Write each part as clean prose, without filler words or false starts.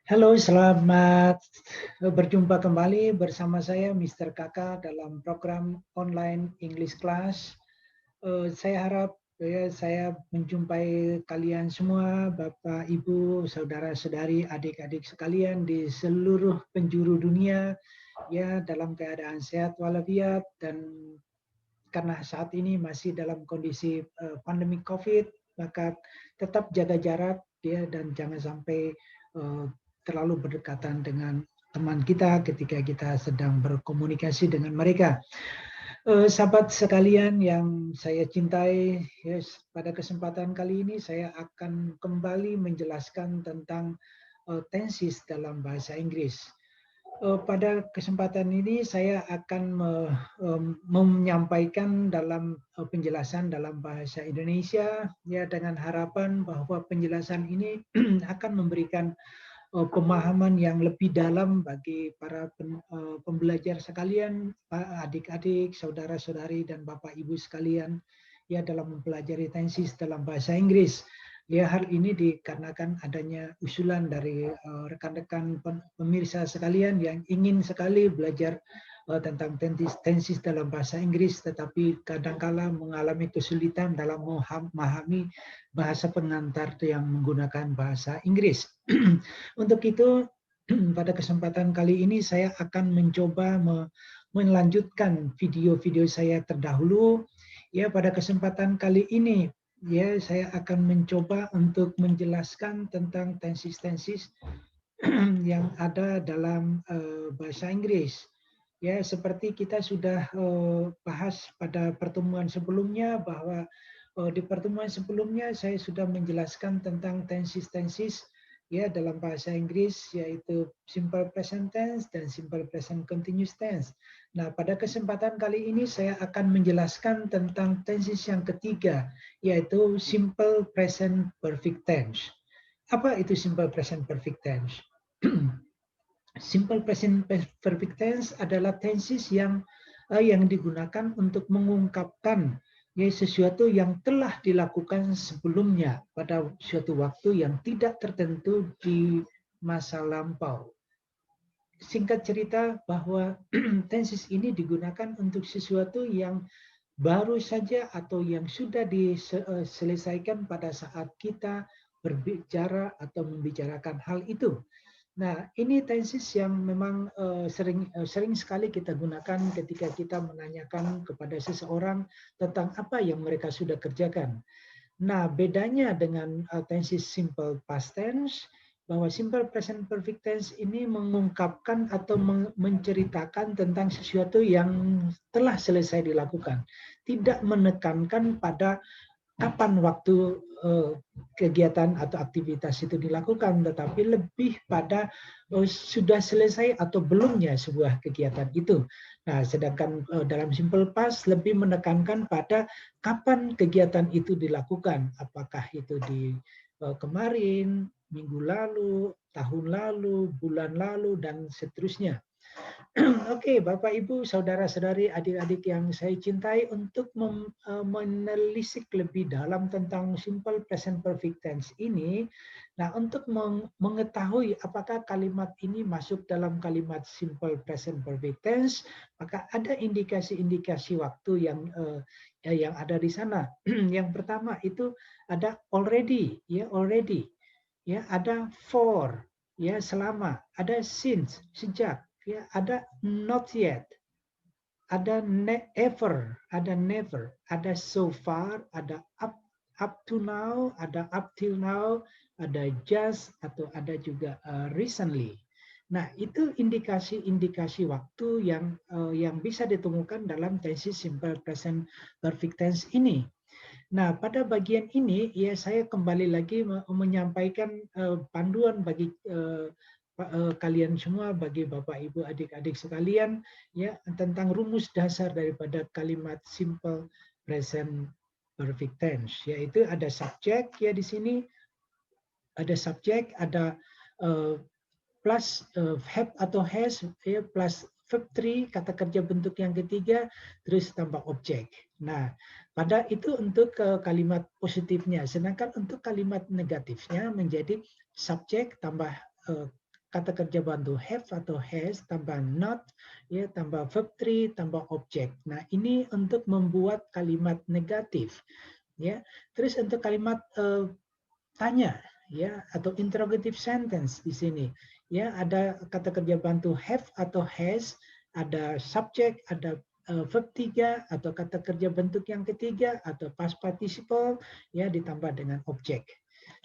Halo, selamat berjumpa kembali bersama saya Mr. Kakak dalam program online English Class. Saya harap saya menjumpai kalian semua, Bapak, Ibu, saudara-saudari, adik-adik sekalian di seluruh penjuru dunia, ya dalam keadaan sehat walafiat dan karena saat ini masih dalam kondisi pandemi COVID, maka tetap jaga jarak ya dan jangan sampai uh, terlalu berdekatan dengan teman kita ketika kita sedang berkomunikasi dengan mereka. Sahabat sekalian yang saya cintai, yes, pada kesempatan kali ini saya akan kembali menjelaskan tentang tenses dalam bahasa Inggris. Pada kesempatan ini saya akan menyampaikan dalam penjelasan dalam bahasa Indonesia ya dengan harapan bahwa penjelasan ini akan memberikan pemahaman yang lebih dalam bagi para pembelajar sekalian, adik-adik, saudara-saudari dan Bapak Ibu sekalian ya dalam mempelajari tenses dalam bahasa Inggris. Ya, hal ini dikarenakan adanya usulan dari rekan-rekan pemirsa sekalian yang ingin sekali belajar tentang tenses dalam bahasa Inggris, tetapi kadangkala mengalami kesulitan dalam memahami bahasa pengantar yang menggunakan bahasa Inggris. Untuk itu, pada kesempatan kali ini saya akan mencoba melanjutkan video-video saya terdahulu. Ya, pada kesempatan kali ini ya saya akan mencoba untuk menjelaskan tentang tenses-tenses yang ada dalam bahasa Inggris. Ya, seperti kita sudah bahas pada pertemuan sebelumnya bahwa di pertemuan sebelumnya saya sudah menjelaskan tentang tenses-tenses ya dalam bahasa Inggris yaitu simple present tense dan simple present continuous tense. Nah, pada kesempatan kali ini saya akan menjelaskan tentang tenses yang ketiga yaitu simple present perfect tense. Apa itu simple present perfect tense? Simple present perfect tense adalah tenses yang digunakan untuk mengungkapkan ya sesuatu yang telah dilakukan sebelumnya pada suatu waktu yang tidak tertentu di masa lampau. Singkat cerita bahwa tenses ini digunakan untuk sesuatu yang baru saja atau yang sudah diselesaikan pada saat kita berbicara atau membicarakan hal itu. Nah, ini tenses yang memang sering sekali kita gunakan ketika kita menanyakan kepada seseorang tentang apa yang mereka sudah kerjakan. Nah, bedanya dengan tenses simple past tense, bahwa simple present perfect tense ini mengungkapkan atau menceritakan tentang sesuatu yang telah selesai dilakukan. Tidak menekankan pada kapan waktu kegiatan atau aktivitas itu dilakukan, tetapi lebih pada sudah selesai atau belumnya sebuah kegiatan itu. Nah, sedangkan dalam simple past lebih menekankan pada kapan kegiatan itu dilakukan, apakah itu di kemarin, minggu lalu, tahun lalu, bulan lalu, dan seterusnya. Oke, Bapak, Ibu, saudara-saudari, adik-adik yang saya cintai, untuk menelisik lebih dalam tentang simple present perfect tense ini, nah untuk mengetahui apakah kalimat ini masuk dalam kalimat simple present perfect tense, maka ada indikasi-indikasi waktu yang ada di sana. Yang pertama itu ada already, ya already, ya ada for, ya selama, ada since, sejak, ya ada not yet, ada ever, ada never, ada so far, ada up to now, ada up till now, ada just, atau ada juga recently. Nah, itu indikasi-indikasi waktu yang bisa ditemukan dalam tenses simple present perfect tense ini. Nah, pada bagian ini ya saya kembali lagi menyampaikan panduan bagi kalian semua, bagi Bapak, Ibu, adik-adik sekalian ya tentang rumus dasar daripada kalimat simple present perfect tense, yaitu ada subjek ya di sini, ada subjek, ada plus have atau has ya, plus verb 3 kata kerja bentuk yang ketiga, terus tambah objek. Nah, pada itu untuk kalimat positifnya, sedangkan untuk kalimat negatifnya menjadi subjek tambah kata kerja bantu have atau has tambah not, ya tambah verb 3 tambah objek. Nah, ini untuk membuat kalimat negatif, ya. Terus untuk kalimat tanya, ya, atau interrogative sentence di sini, ya, ada kata kerja bantu have atau has, ada subject, ada verb 3 atau kata kerja bentuk yang ketiga atau past participle, ya, ditambah dengan objek.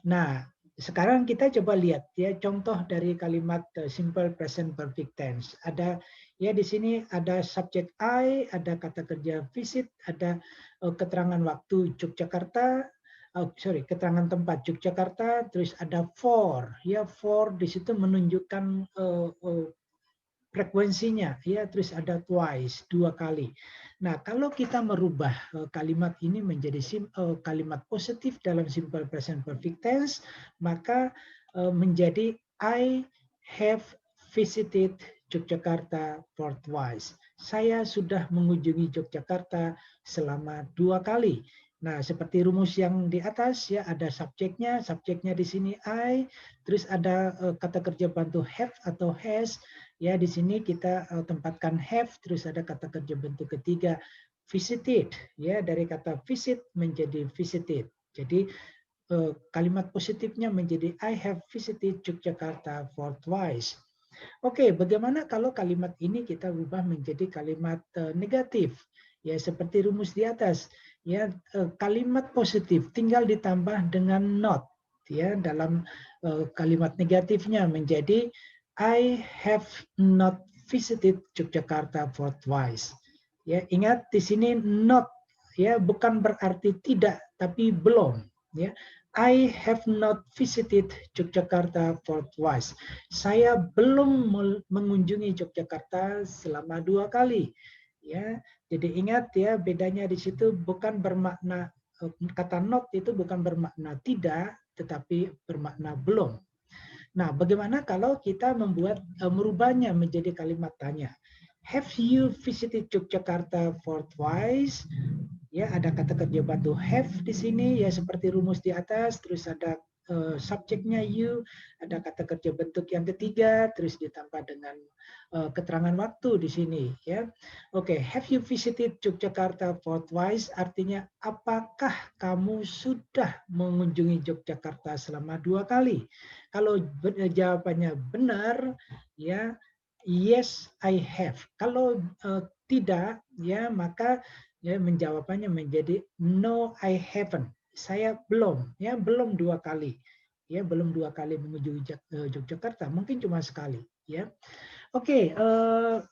Nah, sekarang kita coba lihat ya contoh dari kalimat simple present perfect tense. Ada ya di sini ada subjek I, ada kata kerja visit, ada keterangan waktu Yogyakarta, keterangan tempat Yogyakarta, terus ada for. Ya, for di situ menunjukkan frekuensinya, ya, terus ada twice, 2 kali. Nah, kalau kita merubah kalimat ini menjadi kalimat positif dalam simple present perfect tense, maka menjadi I have visited Yogyakarta for twice. Saya sudah mengunjungi Yogyakarta selama 2 kali. Nah, seperti rumus yang di atas ya, ada subjeknya di sini I, terus ada kata kerja bantu have atau has. Ya, di sini kita tempatkan have, terus ada kata kerja bentuk ketiga visited, ya, dari kata visit menjadi visited. Jadi kalimat positifnya menjadi I have visited Yogyakarta for twice. Oke, bagaimana kalau kalimat ini kita ubah menjadi kalimat negatif? Ya, seperti rumus di atas. Ya, kalimat positif tinggal ditambah dengan not. Ya, dalam kalimat negatifnya menjadi I have not visited Yogyakarta for twice. Ya, ingat di sini not, ya, bukan berarti tidak, tapi belum. Ya, I have not visited Yogyakarta for twice. Saya belum mengunjungi Yogyakarta selama 2 kali. Ya, jadi ingat ya bedanya di situ bukan bermakna kata not itu bukan bermakna tidak, tetapi bermakna belum. Nah, bagaimana kalau kita merubahnya menjadi kalimat tanya? Have you visited Yogyakarta for twice? Ya, ada kata kerja bantu have di sini ya seperti rumus di atas, terus ada subjeknya you, ada kata kerja bentuk yang ketiga, terus ditambah dengan keterangan waktu di sini ya. Oke, have you visited Yogyakarta for twice artinya apakah kamu sudah mengunjungi Yogyakarta selama 2 kali? Kalau jawabannya benar ya, yes I have. Kalau tidak ya maka ya menjawabannya menjadi no I haven't. Saya belum, ya belum 2 kali. Ya belum 2 kali mengunjungi Yogyakarta, mungkin cuma sekali, ya. Oke,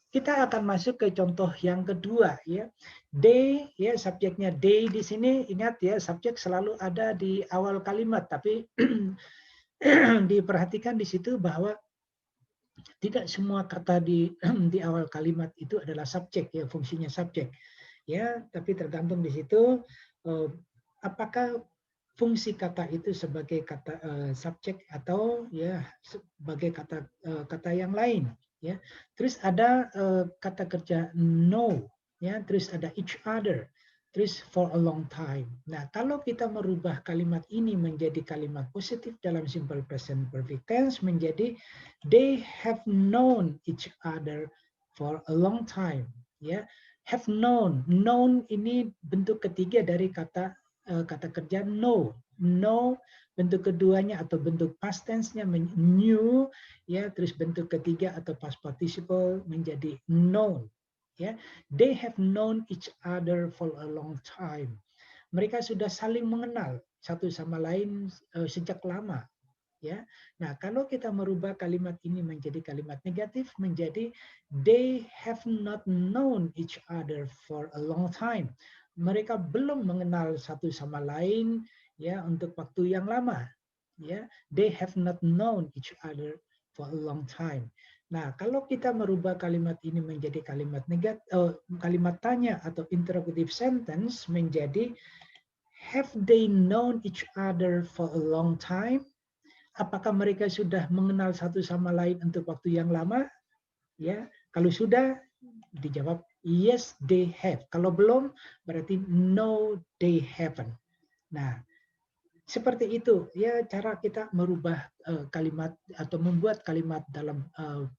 kita akan masuk ke contoh yang kedua ya. They ya subjeknya they di sini ingat ya subjek selalu ada di awal kalimat tapi diperhatikan di situ bahwa tidak semua kata di awal kalimat itu adalah subjek ya fungsinya subjek. Ya, tapi tergantung di situ apakah fungsi kata itu sebagai kata subjek atau ya sebagai kata yang lain ya. Terus ada kata kerja know ya, terus ada each other, terus for a long time. Nah, kalau kita merubah kalimat ini menjadi kalimat positif dalam simple present perfect tense menjadi they have known each other for a long time ya. Have known. Known ini bentuk ketiga dari kata kerja know. Know bentuk keduanya atau bentuk past tense-nya knew ya, terus bentuk ketiga atau past participle menjadi known. Ya, they have known each other for a long time. Mereka sudah saling mengenal satu sama lain sejak lama. Ya, nah kalau kita merubah kalimat ini menjadi kalimat negatif menjadi they have not known each other for a long time. Mereka belum mengenal satu sama lain ya untuk waktu yang lama. Ya, they have not known each other for a long time. Nah, kalau kita merubah kalimat ini menjadi kalimat negatif, kalimat tanya atau interrogative sentence menjadi have they known each other for a long time? Apakah mereka sudah mengenal satu sama lain untuk waktu yang lama? Ya, kalau sudah dijawab yes they have. Kalau belum berarti no they haven't. Nah, seperti itu ya cara kita merubah kalimat atau membuat kalimat dalam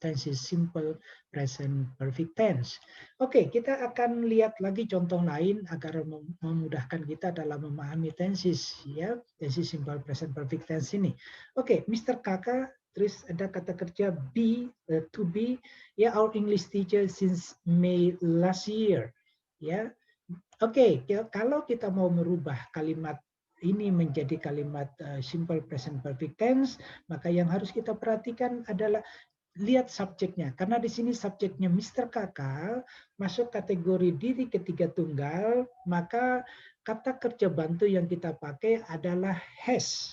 tenses simple present perfect tense. Oke, kita akan lihat lagi contoh lain agar memudahkan kita dalam memahami tenses ya, tenses simple present perfect tense ini. Oke, Mr. Kakak, terus ada kata kerja be, to be, ya our English teacher since May last year. Ya, oke, kalau kita mau merubah kalimat ini menjadi kalimat simple present perfect tense, maka yang harus kita perhatikan adalah lihat subjeknya. Karena di sini subjeknya Mr. Kakak masuk kategori diri ketiga tunggal, maka kata kerja bantu yang kita pakai adalah has,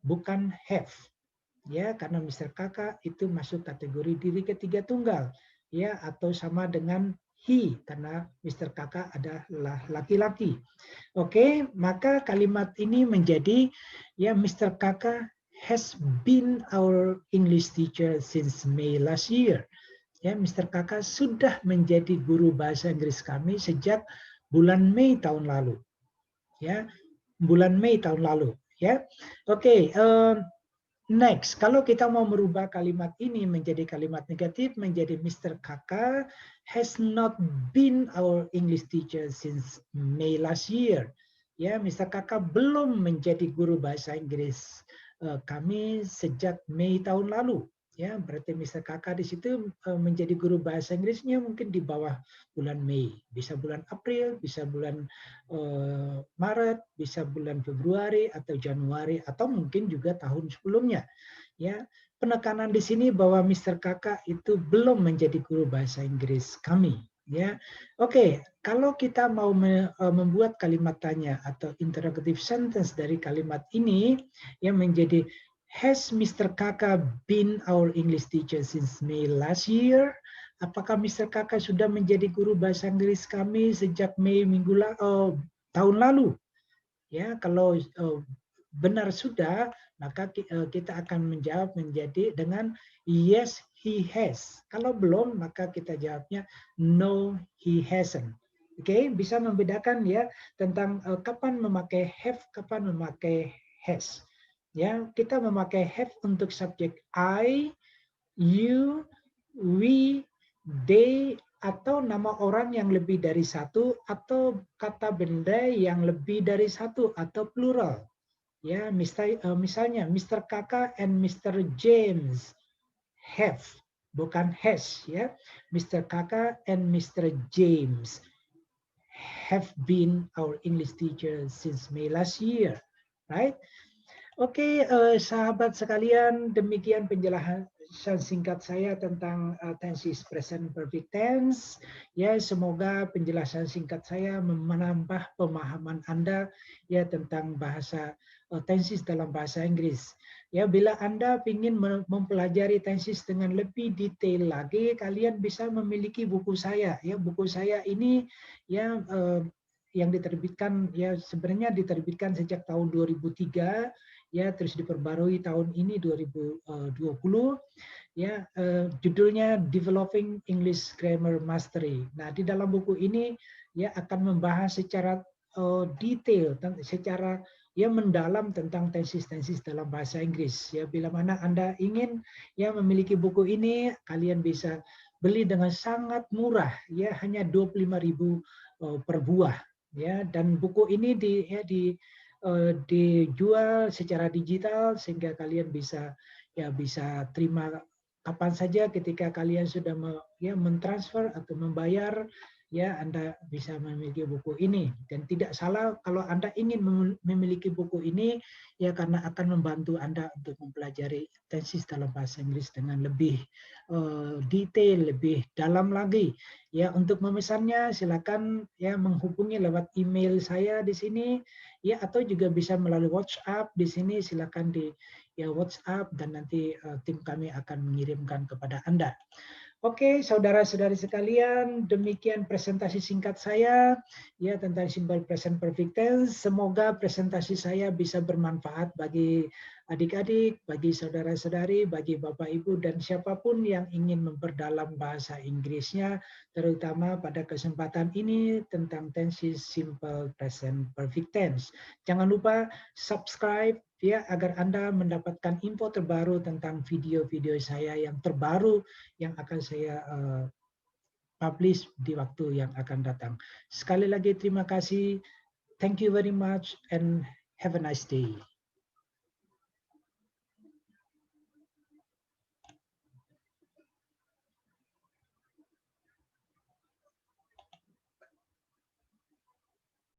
bukan have. Ya, karena Mr. Kakak itu masuk kategori diri ketiga tunggal, ya, atau sama dengan he karena Mr. Kakak adalah laki-laki. Oke, maka kalimat ini menjadi ya Mr. Kakak has been our English teacher since May last year. Ya, Mr. Kakak sudah menjadi guru bahasa Inggris kami sejak bulan Mei tahun lalu. Ya, bulan Mei tahun lalu. Ya, oke. Next, kalau kita mau merubah kalimat ini menjadi kalimat negatif, menjadi Mr. Kakak has not been our English teacher since May last year. Ya, Mr. Kakak belum menjadi guru bahasa Inggris kami sejak Mei tahun lalu. Ya, berarti Mr. Kakak di situ menjadi guru bahasa Inggrisnya mungkin di bawah bulan Mei, bisa bulan April, bisa bulan Maret, bisa bulan Februari atau Januari atau mungkin juga tahun sebelumnya. Ya, penekanan di sini bahwa Mr. Kakak itu belum menjadi guru bahasa Inggris kami. Ya, oke. Kalau kita mau membuat kalimat tanya atau interrogative sentence dari kalimat ini, yang menjadi has Mr. Kakak been our English teacher since May last year? Apakah Mr. Kakak sudah menjadi guru bahasa Inggris kami sejak Mei tahun lalu? Ya, kalau benar sudah, maka kita akan menjawab menjadi dengan yes he has. Kalau belum, maka kita jawabnya no he hasn't. Oke, bisa membedakan ya tentang kapan memakai have, kapan memakai has. Ya, kita memakai have untuk subjek I, you, we, they, atau nama orang yang lebih dari satu, atau kata benda yang lebih dari satu, atau plural. Ya, misalnya Mr. Kakak and Mr. James have, bukan has. Ya, Mr. Kakak and Mr. James have been our English teacher since May last year, right? Oke, sahabat sekalian, demikian penjelasan singkat saya tentang tenses present perfect tense. Ya, semoga penjelasan singkat saya menambah pemahaman Anda ya tentang bahasa tenses dalam bahasa Inggris. Ya, bila Anda ingin mempelajari tenses dengan lebih detail lagi, kalian bisa memiliki buku saya. Ya, buku saya ini ya yang diterbitkan ya sebenarnya diterbitkan sejak tahun 2003 ya terus diperbarui tahun ini 2020 ya judulnya Developing English Grammar Mastery. Nah, di dalam buku ini ya akan membahas secara detail secara ya mendalam tentang tenses-tenses dalam bahasa Inggris. Ya, bila mana Anda ingin ya memiliki buku ini, kalian bisa beli dengan sangat murah ya hanya 25.000 per buah ya, dan buku ini dijual secara digital sehingga kalian bisa terima kapan saja ketika kalian sudah mentransfer atau membayar ya Anda bisa memiliki buku ini. Dan tidak salah kalau Anda ingin memiliki buku ini ya karena akan membantu Anda untuk mempelajari tenses dalam bahasa Inggris dengan lebih detail, lebih dalam lagi. Ya, untuk memesannya silakan ya menghubungi lewat email saya di sini ya atau juga bisa melalui WhatsApp di sini, silakan di WhatsApp dan nanti tim kami akan mengirimkan kepada Anda. Oke, saudara-saudari sekalian, demikian presentasi singkat saya ya tentang simple present perfect tense. Semoga presentasi saya bisa bermanfaat bagi adik-adik, bagi saudara-saudari, bagi Bapak Ibu dan siapapun yang ingin memperdalam bahasa Inggrisnya, terutama pada kesempatan ini tentang tenses simple present perfect tense. Jangan lupa subscribe ya agar Anda mendapatkan info terbaru tentang video-video saya yang terbaru yang akan saya publish di waktu yang akan datang. Sekali lagi terima kasih. Thank you very much and have a nice day.